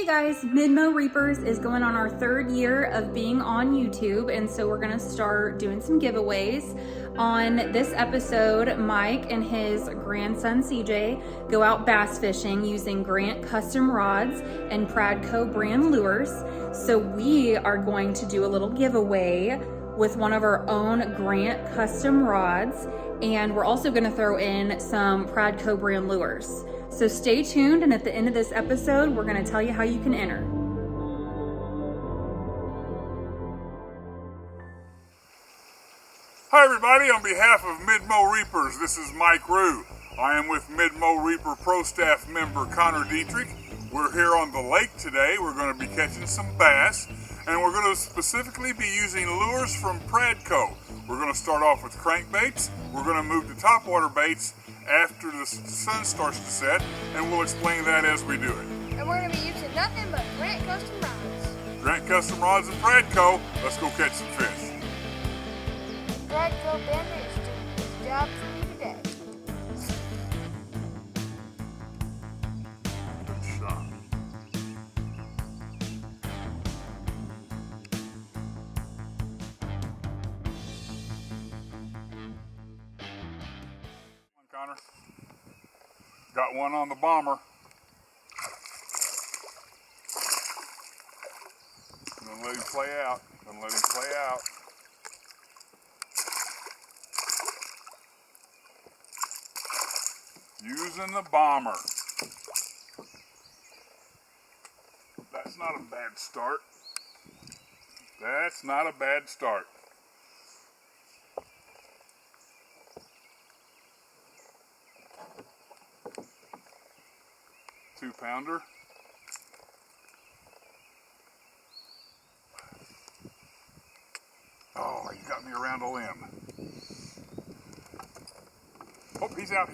guys, Mid-Mo Reapers is going on our 3rd year of being on YouTube, and so we're gonna start doing some giveaways. On this episode, Mike and his grandson CJ go out bass fishing using Grant custom rods and Pradco brand lures. So we are going to do a little giveaway with one of our own Grant custom rods, and we're also gonna throw in some Pradco brand lures. So stay tuned, and at the end of this episode, we're gonna tell you how you can enter. Hi everybody, on behalf of Mid-Mo Reapers, this is Mike Rue. I am with Mid-Mo Reaper Pro Staff member Connor Dietrich. We're here on the lake today. We're going to be catching some bass, and we're going to specifically be using lures from Pradco. We're going to start off with crankbaits. We're going to move to topwater baits after the sun starts to set, and we'll explain that as we do it. And we're going to be using nothing but Grant custom rods. Grant custom rods and Pradco. Let's go catch some fish. Pradco Bandit is doing his job for you today. Good shot. Connor. Got one on the bomber. I'm gonna let him play out. Using the bomber. That's not a bad start. Two-pounder. Oh, you got me around a limb. Oh, he's out.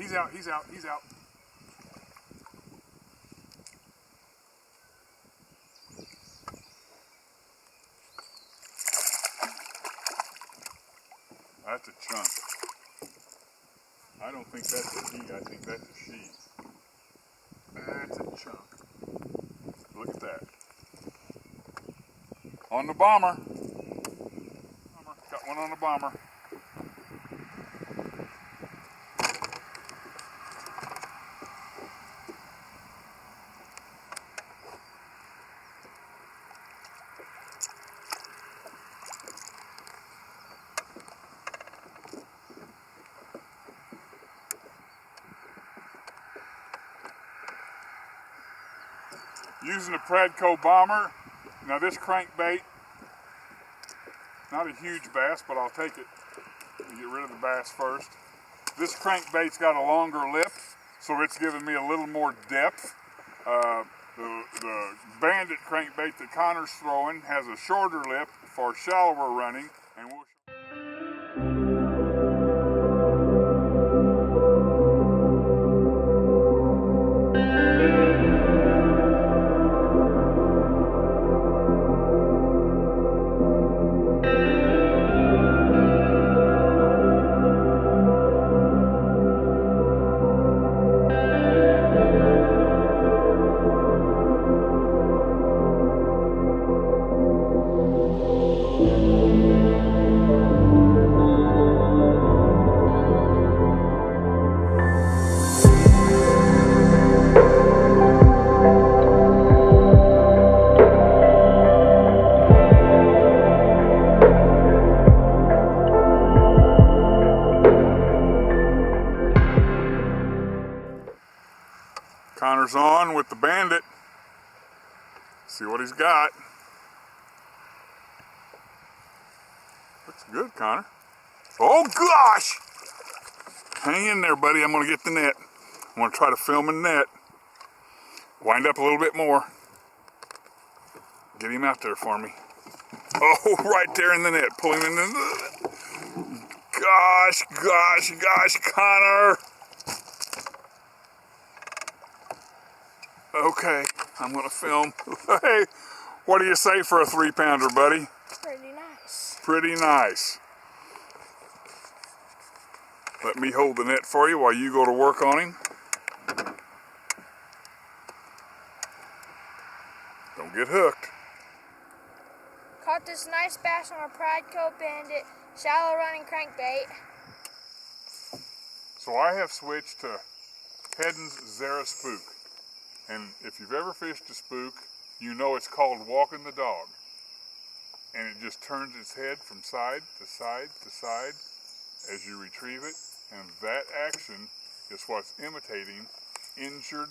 That's a chunk. I don't think that's a he, I think that's a she. That's a chunk. Look at that. On the bomber. Got one on the bomber. Using a Pradco bomber. Now this crankbait, not a huge bass, but I'll take it to get rid of the bass first. This crankbait's got a longer lip, so it's giving me a little more depth. The Bandit crankbait that Connor's throwing has a shorter lip for shallower running, and we'll Connor's on with the Bandit. See what he's got. Looks good, Connor. Oh gosh! Hang in there, buddy. I'm gonna get the net. I'm gonna try to film a net. Wind up a little bit more. Get him out there for me. Oh, right there in the net. Pull him in the net. Gosh, Connor. Okay, I'm gonna film. Hey, what do you say for a 3-pounder, buddy? Pretty nice. Pretty nice. Let me hold the net for you while you go to work on him. Don't get hooked. Caught this nice bass on a Pradco Bandit shallow running crankbait. So I have switched to Heddon's Zara Spook. And if you've ever fished a spook, you know it's called walking the dog. And it just turns its head from side to side to side as you retrieve it. And that action is what's imitating injured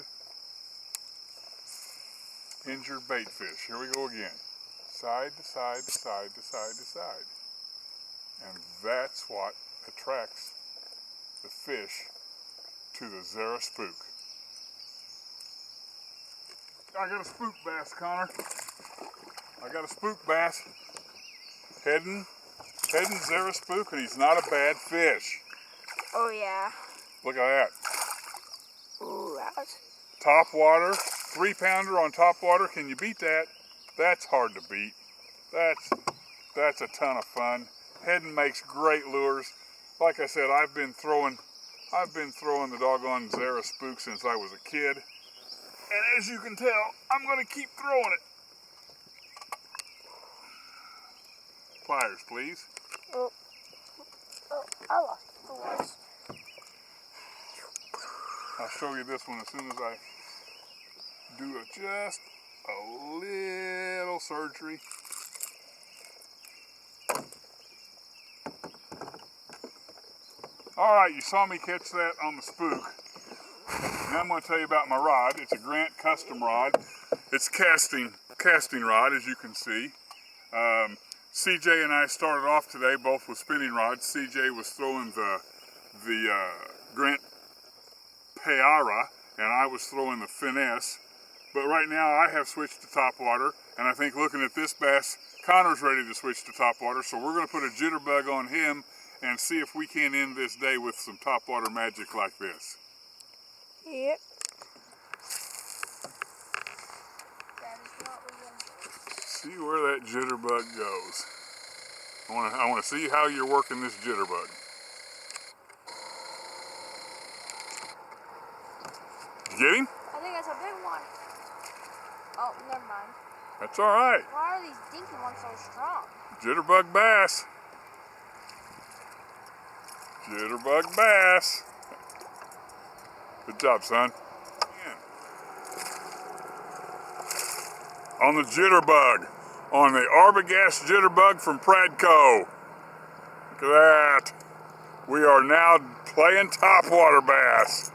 bait fish. Here we go again. Side to side to side to side to side. And that's what attracts the fish to the Zara Spook. I got a spook bass, Connor. I got a spook bass. Heddon Zara Spook, and he's not a bad fish. Oh yeah. Look at that. Ooh, that was... Top water, 3-pounder on top water. Can you beat that? That's hard to beat. That's a ton of fun. Heddon makes great lures. Like I said, I've been throwing the doggone Zara Spook since I was a kid. And as you can tell, I'm going to keep throwing it. Pliers, please. Oh, I lost it for once. I'll show you this one as soon as I do just a little surgery. All right, you saw me catch that on the spook. Now I'm going to tell you about my rod. It's a Grant custom rod. It's casting rod, as you can see. CJ and I started off today both with spinning rods. CJ was throwing the Grant Peara, and I was throwing the Finesse. But right now I have switched to top water, and I think looking at this bass, Connor's ready to switch to top water, so we're going to put a jitterbug on him and see if we can end this day with some top water magic like this. Yep. That is what we're going to do. See where that jitterbug goes. I want to see how you're working this jitterbug. Did you get him? I think that's a big one. Oh, never mind. That's all right. Why are these dinky ones so strong? Jitterbug bass. Jitterbug bass. Good job, son. On the jitterbug. On the Arbogast jitterbug from Pradco. Look at that. We are now playing topwater bass.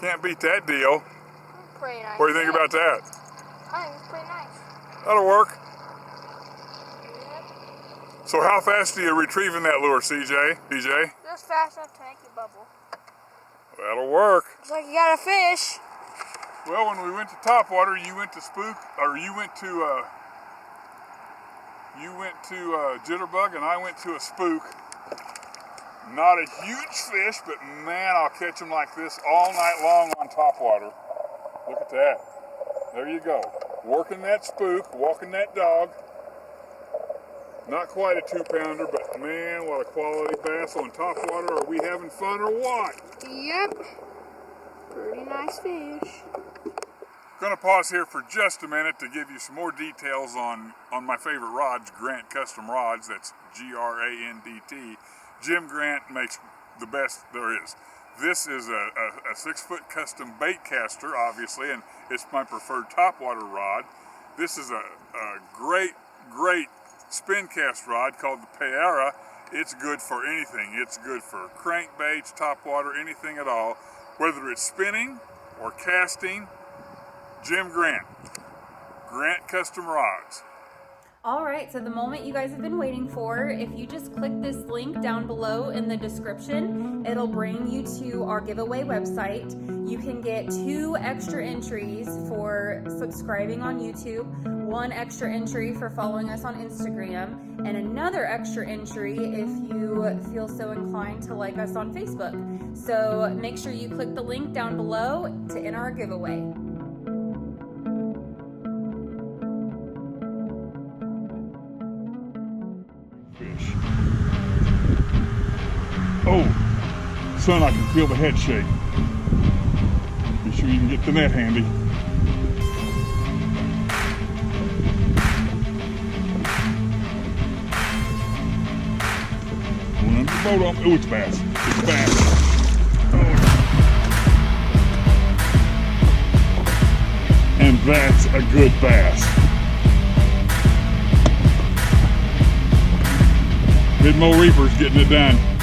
Can't beat that deal. Pretty nice. What do you think about that? I think it's pretty nice. That'll work. Yep. So how fast are you retrieving that lure, CJ? DJ? Just fast enough to make it bubble. That'll work. Looks like you got a fish. Well, when we went to topwater, you went to spook, or you went to jitterbug, and I went to a spook. Not a huge fish, but man, I'll catch them like this all night long on topwater. Look at that. There you go. Working that spook, walking that dog. Not quite a 2-pounder, but man, what a quality bass on topwater. Are we having fun or what? Yep. Pretty nice fish. Going to pause here for just a minute to give you some more details on my favorite rods, Grant Custom Rods. That's G-R-A-N-D-T. Jim Grant makes the best there is. This is a 6-foot custom bait caster, obviously, and it's my preferred topwater rod. This is a great spin cast rod called the Peara. It's good for anything. It's good for crankbaits, topwater, anything at all. Whether it's spinning or casting, Jim Grant. Grant Custom Rods. All right, so the moment you guys have been waiting for, if you just click this link down below in the description, it'll bring you to our giveaway website. You can get 2 extra entries for subscribing on YouTube, 1 extra entry for following us on Instagram, and another extra entry if you feel so inclined to like us on Facebook. So make sure you click the link down below to enter our giveaway. Fish. Oh, son, I can feel the head shake. Be sure you can get the net handy. boat on. Oh, it's bass. It's bass. Oh. And that's a good bass. Mid-Mo Reaper's getting it done.